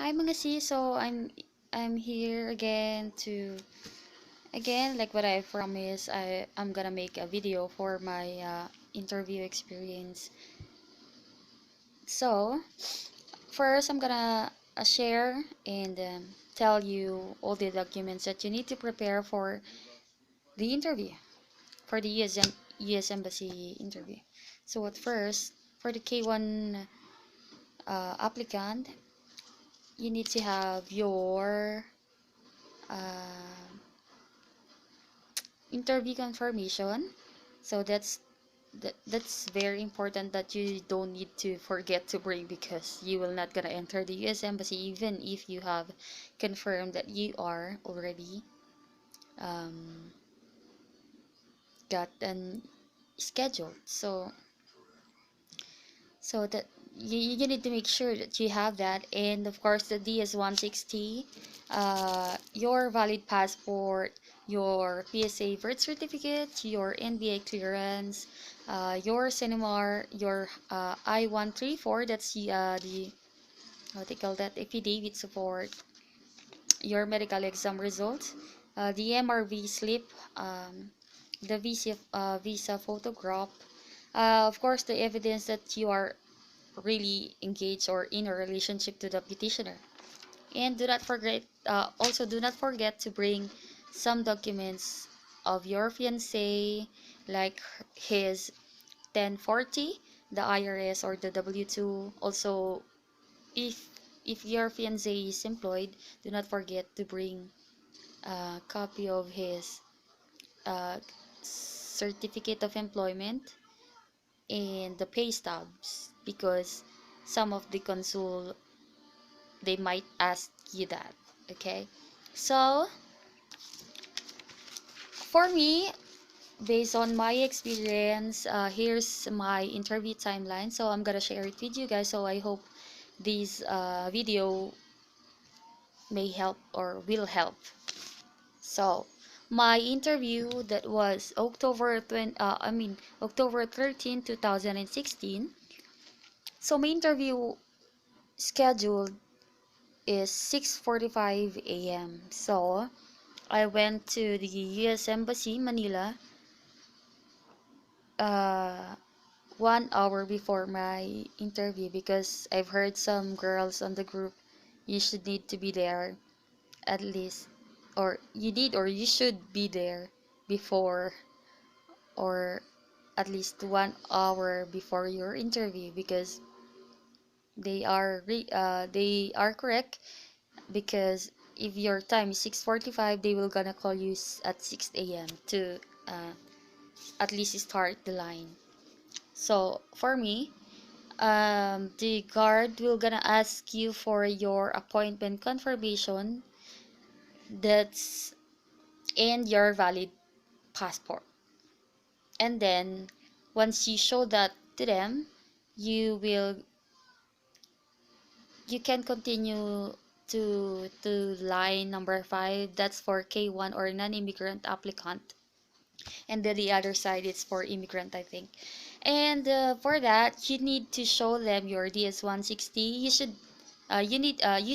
Hi mga sis, so I'm here again like what I promised. I'm gonna make a video for my interview experience. So first I'm gonna share and tell you all the documents that you need to prepare for the interview, for the US Embassy interview. So at first, for the K1 applicant, you need to have your uh, interview confirmation. So that's very important that you don't need to forget to bring, because you will not gonna enter the US Embassy even if you have confirmed that you are already um, got an scheduled. So that you need to make sure that you have that, and of course the DS-160, your valid passport, your PSA birth certificate, your NBA clearance, your CENIMAR, your I-134, that's the what they call that, affidavit support, your medical exam results, the MRV slip, the visa photograph, of course the evidence that you are really engaged or in a relationship to the petitioner. And do not forget, also do not forget to bring some documents of your fiance, like his 1040, the IRS or the W2. Also, if your fiance is employed, do not forget to bring a copy of his uh, certificate of employment and the pay stubs, because some of the consul, they might ask you that. Okay, so for me, based on my experience, here's my interview timeline, so I'm gonna share it with you guys. So I hope this video may help or will help. So my interview, that was October 13, 2016. So my interview scheduled is 6:45 a.m. So I went to the US Embassy Manila uh 1 hour before my interview, because I've heard some girls on the group, you should need to be there at least, or you should be there before, or at least 1 hour before your interview, because they are correct, because if your time is 6:45, they will gonna call you at 6 a.m. to uh, at least start the line. So for me, the guard will gonna ask you for your appointment confirmation, that's and your valid passport. And then once you show that to them, you will you can continue to line number 5. That's for K1 or non-immigrant applicant, and then the other side is for immigrant, I think. And for that, you need to show them your DS-160. You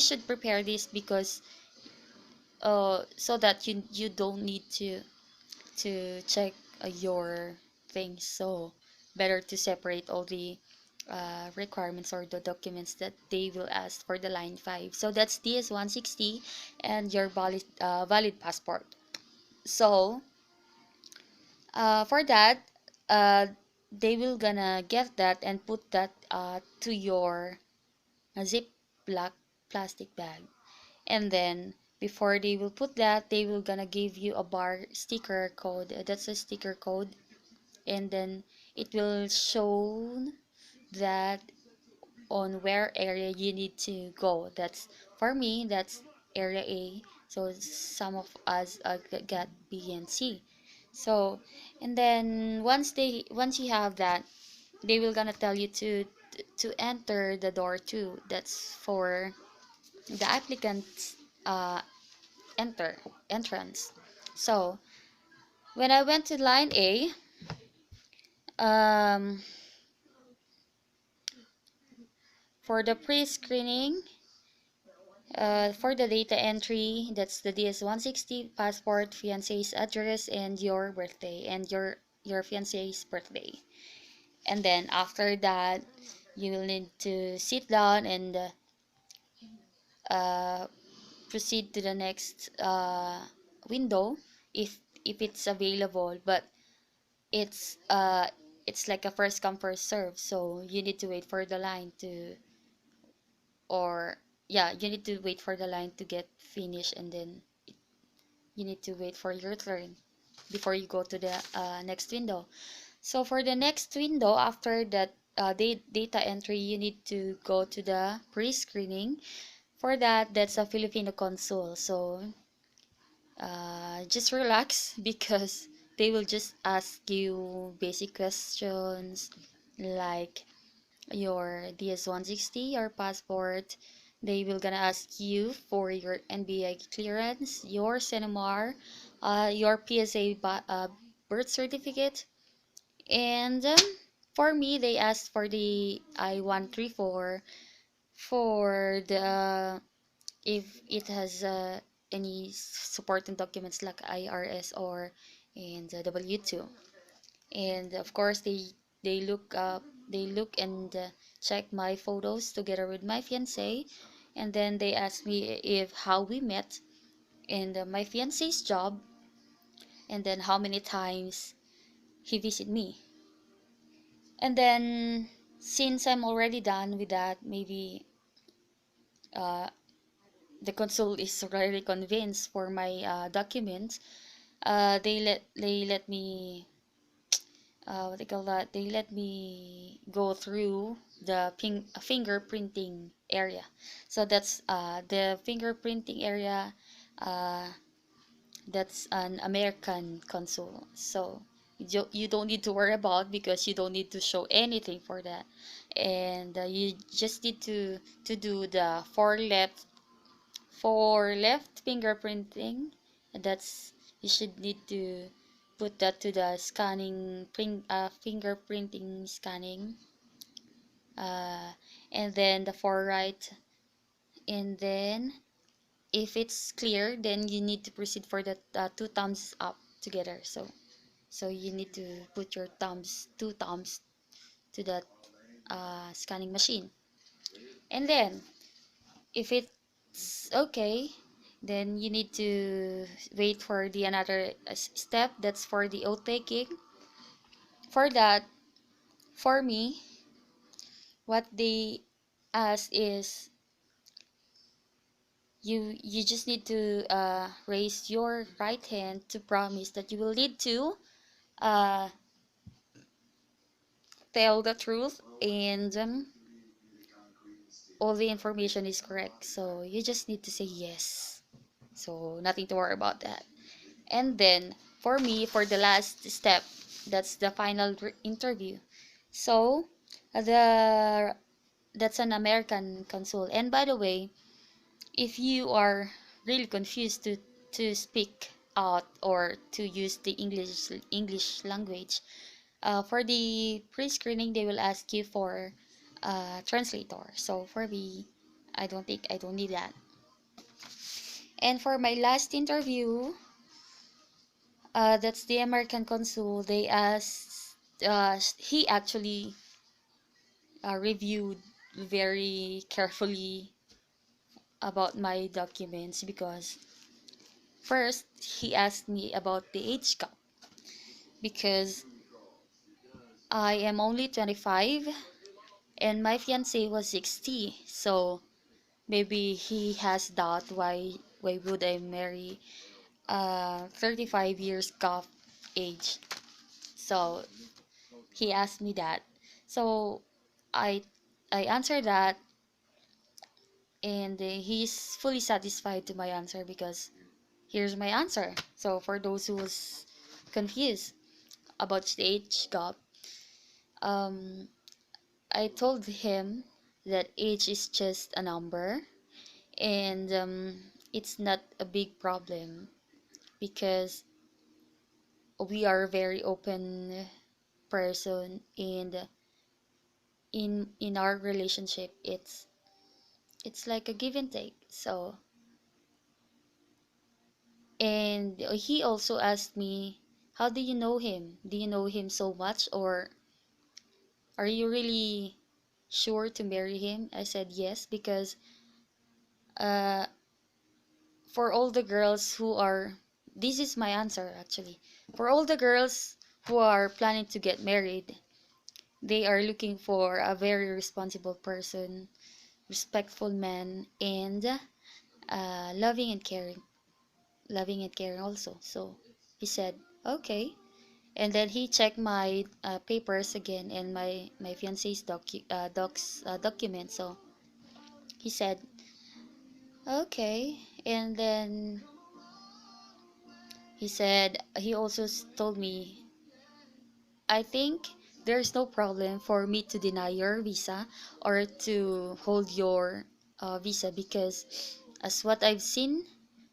should prepare this, because so that you don't need to check your things. So better to separate all the requirements or the documents that they will ask for the line 5. So that's DS-160 and your valid passport. So for that, uh, they will gonna get that and put that to your zip black plastic bag. And then before they will put that, they will gonna give you a bar sticker code. That's a sticker code, and then it will show that on where area you need to go. That's for me, that's area A. So some of us got B and C. So, and then once you have that, they will gonna tell you to enter the door 2. That's for the applicant's uh entrance. So when I went to line A, um for the pre-screening, For the data entry, that's the DS-160, passport, fiance's address, and your birthday, and your fiance's birthday. And then after that, you will need to sit down and uh, proceed to the next window if it's available. But it's uh, it's like a first come first serve, so you need to wait for the line to or yeah, you need to wait for the line to get finished, and then you need to wait for your turn before you go to the next window. So for the next window, after that data entry, you need to go to the pre-screening. For that, that's a Filipino consul. So just relax because they will just ask you basic questions like your DS-160, your passport. They will gonna ask you for your NBA clearance, your CNMR, your PSA birth certificate, and for me, they asked for the I-134 for the if it has any supporting documents like IRS or and W2. And of course, they look and check my photos together with my fiance, and then they asked me if how we met and my fiance's job, and then how many times he visited me. And then since I'm already done with that, maybe uh, the consul is already convinced for my documents. They let me what they call that? They let me go through the fingerprinting area. So that's the fingerprinting area. Uh, that's an American consul. So you don't need to worry about because you don't need to show anything for that, and you just need to do the for left fingerprinting. That's you should need to put that to the fingerprinting scanning, uh, and then the for right, and then if it's clear, then you need to proceed for the two thumbs up together. So you need to put your two thumbs to that scanning machine, and then if it's okay, then you need to wait for the another step. That's for the oath taking. For that, for me, what they ask is you just need to raise your right hand to promise that you will need to uh, tell the truth, and all the information is correct. So you just need to say yes. So nothing to worry about that. And then for me, for the last step, that's the final interview. So the that's an American consul. And by the way, if you are really confused to speak out or to use the English language, for the pre-screening, they will ask you for a translator. So for me, I don't need that. And for my last interview, that's the American consul. They asked, he actually reviewed very carefully about my documents because first he asked me about the age gap because I am only 25 and my fiance was 60. So maybe he has doubt why would I marry 35 years gap age. So he asked me that. So I I answered that, and he's fully satisfied to my answer because here's my answer. So for those who was confused about the age gap, um, I told him that age is just a number, and it's not a big problem because we are very open person, and in our relationship, it's like a give and take. So, and he also asked me, how do you know him? Do you know him so much, or are you really sure to marry him? I said yes, because uh, for all the girls who are, this is my answer actually. For all the girls who are planning to get married, they are looking for a very responsible person, respectful man, and loving and caring. Loving and caring also. So he said, okay. And then he checked my papers again and my fiance's document. So he said, okay. And then he said, he also told me, I think there's no problem for me to deny your visa or to hold your visa, because as what I've seen,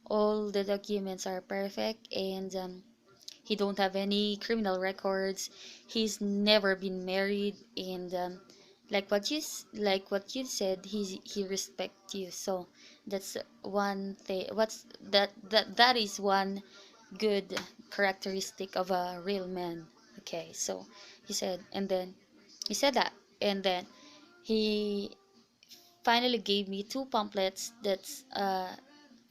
all the documents are perfect, and he don't have any criminal records. He's never been married, and like what you said, he respect you. So that's one thing. That is one good characteristic of a real man. Okay, so he said, and then he said that, and then he finally gave me two pamphlets that's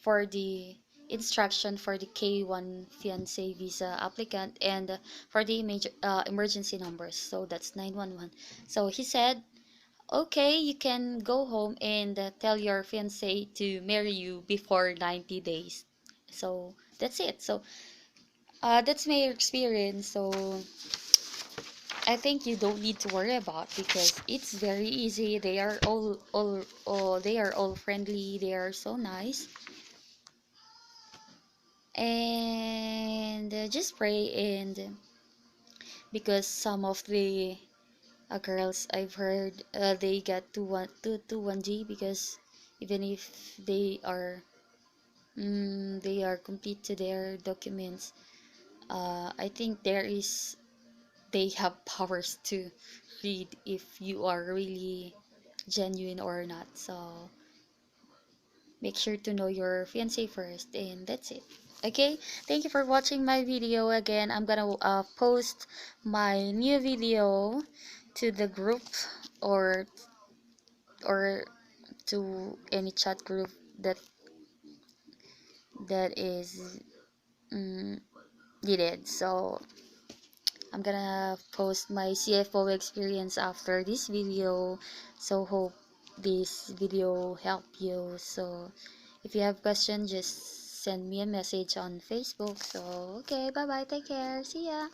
for the instruction for the K1 fiancé visa applicant, and for the emergency numbers. So that's 911. So he said, okay, you can go home and tell your fiancé to marry you before 90 days. So that's it. So that's my experience. So I think you don't need to worry about, because it's very easy. They are all they are all friendly. They are so nice. And just pray, and because some of the girls I've heard, they get to 1G, because even if they are complete to their documents, I think they have powers to read if you are really genuine or not. So make sure to know your fiance first, and that's it. Okay, thank you for watching my video. Again, I'm gonna post my new video to the group, or or to any chat group that is needed. So I'm gonna post my CFO experience after this video. So hope this video help you. So if you have questions, just send me a message on Facebook. So okay, bye bye, take care, see ya.